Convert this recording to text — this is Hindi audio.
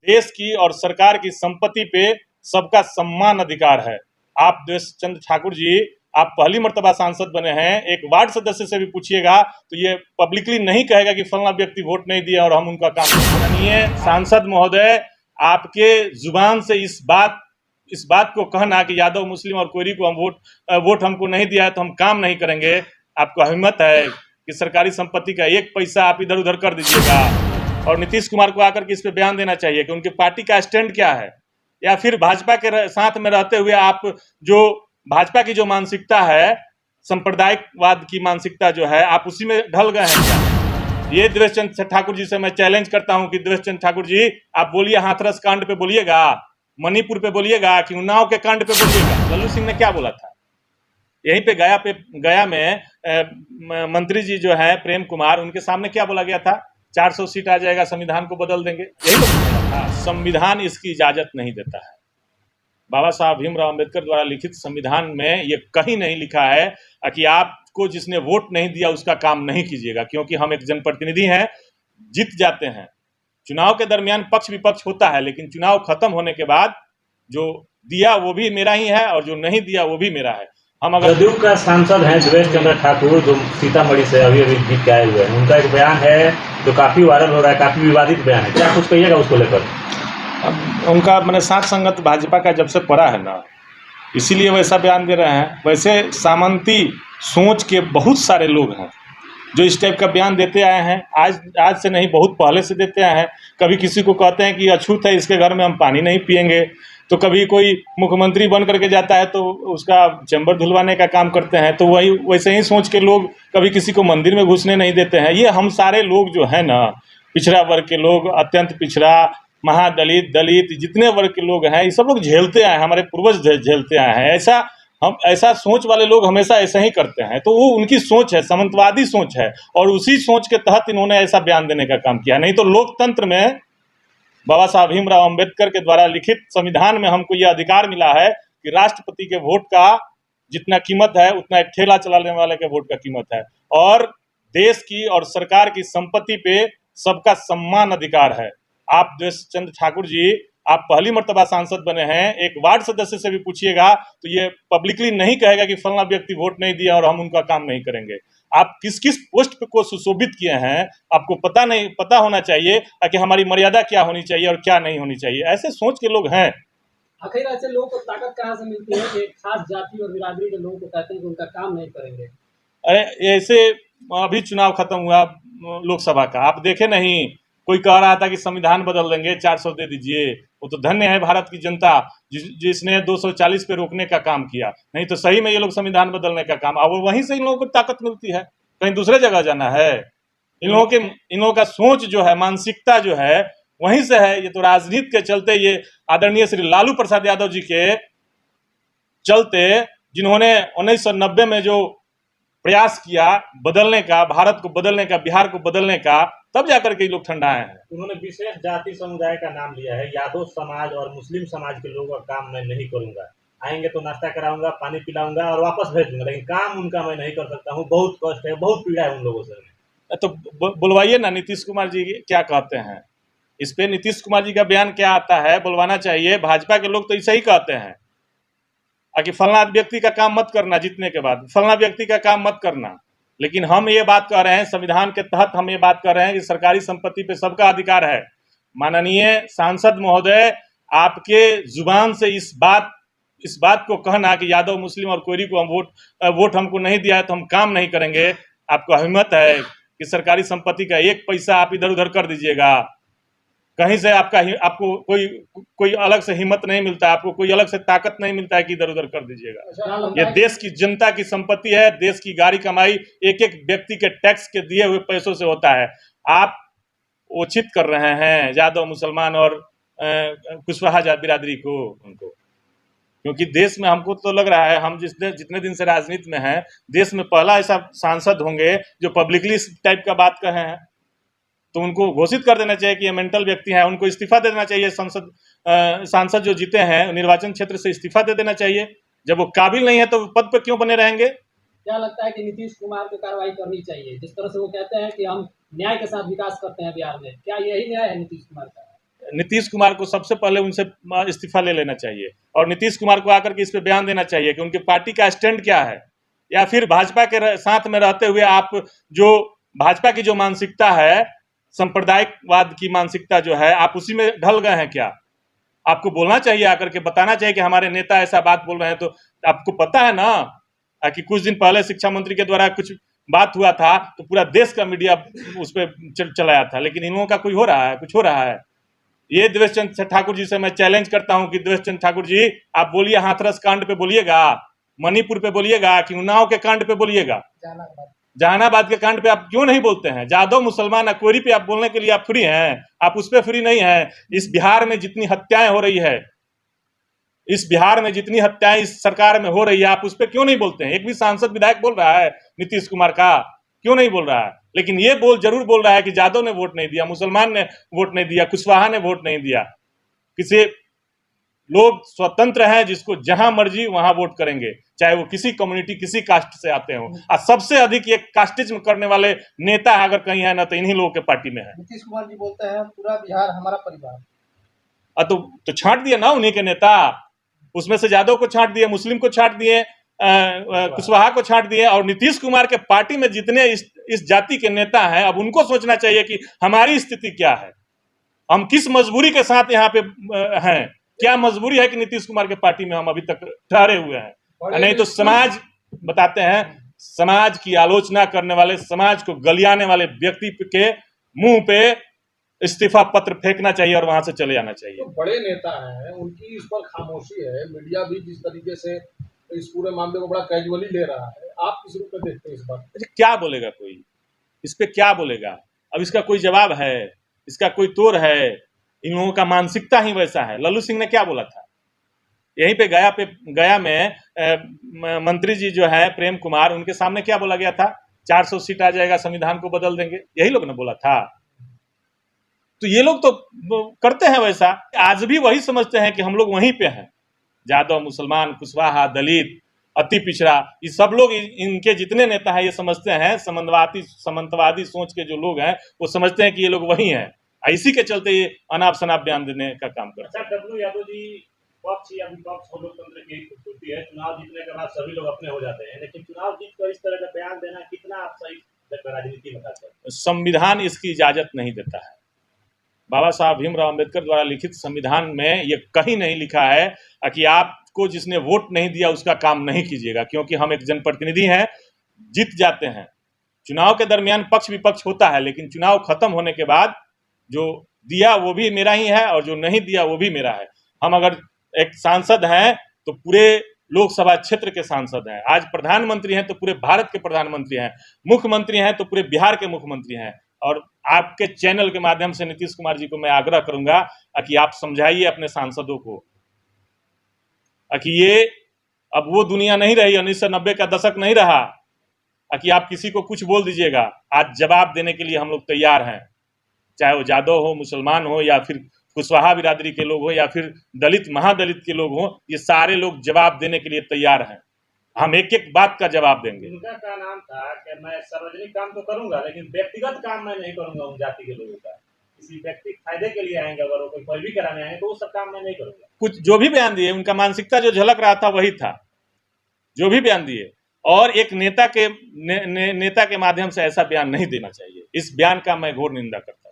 देश की और सरकार की संपत्ति पे सबका सम्मान अधिकार है। आप देश चंद्र ठाकुर जी, आप पहली मर्तबा सांसद बने हैं, एक वार्ड सदस्य से भी पूछिएगा तो ये पब्लिकली नहीं कहेगा कि फलना व्यक्ति वोट नहीं दिया और हम उनका काम नहीं है। सांसद महोदय, आपके जुबान से इस बात को कहना कि यादव, मुस्लिम और कोयरी को हम वोट हमको नहीं दिया है तो हम काम नहीं करेंगे, आपको हिम्मत है कि सरकारी संपत्ति का एक पैसा आप इधर उधर कर दीजिएगा। और नीतीश कुमार को आकर के इस पे बयान देना चाहिए कि उनकी पार्टी का स्टैंड क्या है, या फिर भाजपा के साथ में रहते हुए आप जो भाजपा की जो मानसिकता है, सांप्रदायिकवाद की मानसिकता जो है, आप उसी में ढल गए हैं क्या? ये देवेश चंद्र ठाकुर जी से मैं चैलेंज करता हूं कि देवेश चंद्र ठाकुर जी, आप बोलिए हाथरस कांड पे बोलिएगा, मणिपुर पे बोलिएगा, कि उन्नाव के कांड पे बोलिएगा। लल्लू सिंह ने क्या बोला था? यहीं पे गया में मंत्री जी जो है प्रेम कुमार, उनके सामने क्या बोला गया था? 400 सीट आ जाएगा, संविधान को बदल देंगे, यही तो बोला था। संविधान इसकी इजाजत नहीं देता है। बाबा साहब भीमराव अंबेडकर द्वारा लिखित संविधान में ये कहीं नहीं लिखा है कि आपको जिसने वोट नहीं दिया उसका काम नहीं कीजिएगा, क्योंकि हम एक जनप्रतिनिधि हैं, जीत जाते हैं। चुनाव के दरमियान पक्ष विपक्ष होता है, लेकिन चुनाव खत्म होने के बाद जो दिया वो भी मेरा ही है और जो नहीं दिया वो भी मेरा है। हम अगर जदयू का सांसद हैं देवेश चंद्र ठाकुर, जो सीतामढ़ी से अभी जीत के आए हुए हैं, उनका एक बयान है जो काफी वायरल हो रहा है, काफी विवादित बयान है, क्या कुछ कहिएगा उसको लेकर? उनका मैंने साथ संगत भाजपा का जब से पड़ा है ना, इसीलिए वैसा बयान दे रहे हैं। वैसे सामंती सोच के बहुत सारे लोग हैं जो इस टाइप का बयान देते आए हैं, आज से नहीं, बहुत पहले से देते आए हैं। कभी किसी को कहते हैं कि अछूत है, इसके घर में हम पानी नहीं पिएंगे, तो कभी कोई मुख्यमंत्री बन करके जाता है तो उसका चैम्बर धुलवाने का काम करते हैं। तो वही वैसे ही सोच के लोग कभी किसी को मंदिर में घुसने नहीं देते हैं। ये हम सारे लोग जो है ना, पिछड़ा वर्ग के लोग, अत्यंत पिछड़ा, महादलित, दलित, जितने वर्ग के लोग हैं, ये सब लोग झेलते आए हैं, हमारे पूर्वज झेलते आए हैं। ऐसा सोच वाले लोग हमेशा ऐसा ही करते हैं। तो वो उनकी सोच है, सामंतवादी सोच है, और उसी सोच के तहत इन्होंने ऐसा बयान देने का काम किया। नहीं तो लोकतंत्र में बाबा साहब भीमराव अंबेडकर के द्वारा लिखित संविधान में हमको यह अधिकार मिला है कि राष्ट्रपति के वोट का जितना कीमत है उतना एक ठेला चलाने वाले के वोट का कीमत है, और देश की और सरकार की संपत्ति पे सबका सम्मान अधिकार है। आप देवेश चंद्र ठाकुर जी, आप पहली मर्तबा सांसद बने हैं, एक वार्ड सदस्य से भी पूछिएगा तो ये पब्लिकली नहीं कहेगा कि फलना व्यक्ति वोट नहीं दिया और हम उनका काम नहीं करेंगे। आप किस किस पोस्ट को सुशोभित किए हैं, आपको पता होना चाहिए कि हमारी मर्यादा क्या होनी चाहिए और क्या नहीं होनी चाहिए। ऐसे सोच के लोग हैं। आखिर ऐसे लोगों को ताकत कहाँ से मिलती है कि खास जाति और बिरादरी के लोगों को कहते हैं कि उनका काम नहीं करेंगे? अरे ऐसे, अभी चुनाव खत्म हुआ लोकसभा का, आप देखे नहीं, कोई कह रहा था कि संविधान बदल देंगे, 400 दे दीजिए। वो तो धन्य है भारत की जनता जिसने 240 पे रोकने का काम किया, नहीं तो सही में ये लोग संविधान बदलने का काम, अब वहीं से इन लोगों को ताकत मिलती है, कहीं दूसरे जगह जाना है? इन लोगों का सोच जो है, मानसिकता जो है, वहीं से है। ये तो राजनीति के चलते, ये आदरणीय श्री लालू प्रसाद यादव जी के चलते, जिन्होंने 1990 में जो प्रयास किया बदलने का, भारत को बदलने का, बिहार को बदलने का, तब जाकर के लोग ठंडा हैं। उन्होंने विशेष जाति समुदाय का नाम लिया है, यादव समाज और मुस्लिम समाज के लोगों का काम मैं नहीं करूंगा, आएंगे तो नाश्ता कराऊंगा, पानी पिलाऊंगा और वापस भेज दूंगा, लेकिन काम उनका मैं नहीं कर सकता हूँ। बहुत कष्ट है, बहुत पीड़ा है उन लोगों से। तो बुलवाइए ना, नीतीश कुमार जी क्या कहते हैं इस पे? नीतीश कुमार जी का बयान क्या आता है, बुलवाना चाहिए। भाजपा के लोग तो ऐसा ही कहते हैं कि फलना व्यक्ति का काम मत करना, जीतने के बाद फलना व्यक्ति का काम मत करना। लेकिन हम ये बात कर रहे हैं, संविधान के तहत हम ये बात कर रहे हैं कि सरकारी संपत्ति पे सबका अधिकार है। माननीय सांसद महोदय, आपके जुबान से इस बात को कहना कि यादव, मुस्लिम और कोयरी को हम वोट हमको नहीं दिया है तो हम काम नहीं करेंगे, आपको हिम्मत है कि सरकारी संपत्ति का एक पैसा आप इधर उधर कर दीजिएगा? कहीं से आपको कोई अलग से हिम्मत नहीं मिलता है, आपको कोई अलग से ताकत नहीं मिलता है कि इधर उधर कर दीजिएगा। ये देश की जनता की संपत्ति है, देश की गाड़ी कमाई एक एक व्यक्ति के टैक्स के दिए हुए पैसों से होता है। आप ओछित कर रहे हैं यादव, मुसलमान और कुशवाहा बिरादरी को, उनको, क्योंकि देश में हमको तो लग रहा है, हम जितने दिन से राजनीति में हैं, देश में पहला ऐसा सांसद होंगे जो पब्लिकली इस टाइप का बात कहे हैं। तो उनको घोषित कर देना चाहिए कि ये मेंटल व्यक्ति है, उनको इस्तीफा दे देना चाहिए। सांसद जो जीते हैं निर्वाचन क्षेत्र से, इस्तीफा दे देना चाहिए। जब वो काबिल नहीं है तो पद पर क्यों बने रहेंगे? क्या लगता है कि नीतीश कुमार को कार्रवाई करनी चाहिए? जिस तरह से वो कहते हैं कि हम न्याय के साथ विकास करते हैं बिहार में, क्या यही न्याय है नीतीश कुमार का? नीतीश कुमार को सबसे पहले उनसे इस्तीफा ले लेना चाहिए और नीतीश कुमार को आकर के इस पे बयान देना चाहिए कि उनकी पार्टी का स्टैंड क्या है, या फिर भाजपा के साथ में रहते हुए आप जो भाजपा की जो मानसिकता है, सांप्रदायिकवाद की मानसिकता जो है, आप उसी में ढल गए हैं क्या? आपको बोलना चाहिए, आकर के बताना चाहिए कि हमारे नेता ऐसा बात बोल रहे हैं। तो आपको पता है ना कि कुछ दिन पहले शिक्षा मंत्री के द्वारा कुछ बात हुआ था तो पूरा देश का मीडिया उस पर चलाया था, लेकिन इन लोगों का कोई हो रहा है, कुछ हो रहा है। ये देवेश चंद्र ठाकुर जी से मैं चैलेंज करता हूं कि देवेश चंद्र ठाकुर जी, आप बोलिए हाथरस कांड पे बोलिएगा, मणिपुर पे बोलिएगा, कि उन्नाव के कांड पे बोलिएगा, जहानाबाद के कांड पे आप क्यों नहीं बोलते हैं? जादव मुसलमान अकोरी पे आप बोलने के लिए आप फ्री हैं, आप उस पर फ्री नहीं है। इस बिहार में जितनी हत्याएं हो रही है, इस बिहार में जितनी हत्याएं इस सरकार में हो रही है, आप उस पर क्यों नहीं बोलते हैं? एक भी सांसद विधायक बोल रहा है नीतीश कुमार का? क्यों नहीं बोल रहा है? लेकिन ये जरूर बोल रहा है कि जादव ने वोट नहीं दिया, मुसलमान ने वोट नहीं दिया, कुशवाहा ने वोट नहीं दिया। किसी लोग स्वतंत्र हैं, जिसको जहां मर्जी वहां वोट करेंगे, चाहे वो किसी कम्युनिटी, किसी कास्ट से आते हो। और सबसे अधिक ये कास्टिज्म करने वाले नेता अगर कहीं है ना, तो इन्हीं लोगों के पार्टी में है। नीतीश कुमार जी बोलते हैं पूरा बिहार हमारा परिवार। तो छांट दिए ना उन्हीं के नेता, उसमें से जादव को छांट दिए, मुस्लिम को छांट दिए, कुशवाहा को छांट दिए। और नीतीश कुमार के पार्टी में जितने इस जाति के नेता हैं, अब उनको सोचना चाहिए कि हमारी स्थिति क्या है, हम किस मजबूरी के साथ यहाँ पे हैं। क्या मजबूरी है कि नीतीश कुमार के पार्टी में हम अभी तक ठहरे हुए हैं? नहीं तो समाज बताते हैं, समाज की आलोचना करने वाले, समाज को गलियाने वाले व्यक्ति के मुंह पे इस्तीफा पत्र फेंकना चाहिए और वहां से चले जाना चाहिए। तो बड़े नेता हैं, उनकी इस पर खामोशी है। मीडिया भी जिस तरीके से इस पूरे मामले को बड़ा कैजुअली ले रहा है, आप किस रूप में देखते हैं इस बात? क्या बोलेगा कोई इस पे? क्या बोलेगा? अब इसका कोई जवाब है? इसका कोई तोड़ है? इन लोगों का मानसिकता ही वैसा है। लल्लू सिंह ने क्या बोला था यहीं पे गया में मंत्री जी जो है प्रेम कुमार, उनके सामने क्या बोला गया था? 400 सीट आ जाएगा, संविधान को बदल देंगे, यही लोग ने बोला था। तो ये लोग तो करते हैं वैसा। आज भी वही समझते हैं कि हम लोग वहीं पे हैं। जादव, मुसलमान, कुशवाहा, दलित, अति पिछड़ा, ये सब लोग, इनके जितने नेता हैं, ये समझते हैं, सामंतवादी सोच के जो लोग हैं, वो समझते हैं कि ये लोग वही हैं। इसी के चलते ये अनाप शनाप बयान देने का काम करते हैं। डब्लू यादव जी, पक्ष या विपक्ष हो, लोकतंत्र की खूबसूरती है। चुनाव जीतने के बाद सभी लोग अपने हो जाते हैं, लेकिन चुनाव जीत कर इस तरह का बयान देना कितना आप सही राजनीति में करते हैं? संविधान इसकी इजाजत नहीं देता है। बाबा साहब भीमराव अम्बेडकर द्वारा लिखित संविधान में ये कहीं नहीं लिखा है कि आपको जिसने वोट नहीं दिया उसका काम नहीं कीजिएगा, क्योंकि हम एक जनप्रतिनिधि हैं, जीत जाते हैं। चुनाव के दरमियान पक्ष विपक्ष होता है, लेकिन चुनाव खत्म होने के बाद जो दिया वो भी मेरा ही है और जो नहीं दिया वो भी मेरा है। हम अगर एक सांसद हैं तो पूरे लोकसभा क्षेत्र के सांसद हैं, आज प्रधानमंत्री हैं तो पूरे भारत के प्रधानमंत्री हैं, मुख्यमंत्री हैं तो पूरे बिहार के मुख्यमंत्री हैं। और आपके चैनल के माध्यम से नीतीश कुमार जी को मैं आग्रह करूंगा कि आप समझाइए अपने सांसदों को कि ये अब वो दुनिया नहीं रही, 1990 का दशक नहीं रहा कि आप किसी को कुछ बोल दीजिएगा। आज जवाब देने के लिए हम लोग तैयार हैं, चाहे वो जादव हो, मुसलमान हो, या फिर कुशवाहा बिरादरी के लोग हो, या फिर दलित महादलित के लोग हो, ये सारे लोग जवाब देने के लिए तैयार हैं। हम एक एक बात का जवाब देंगे। उनका क्या नाम था कि मैं सार्वजनिक काम तो करूंगा, लेकिन व्यक्तिगत काम मैं नहीं करूंगा उन जाति के लोगों का। किसी व्यक्ति फायदे के लिए आएंगे, अगर वो कोई पैरवी कराने आएंगे, तो वो सब काम मैं नहीं करूंगा। कुछ जो भी बयान दिए, उनका मानसिकता जो झलक रहा था वही था, जो भी बयान दिए। और एक नेता के माध्यम से ऐसा बयान नहीं देना चाहिए। इस बयान का मैं घोर निंदा करता हूं।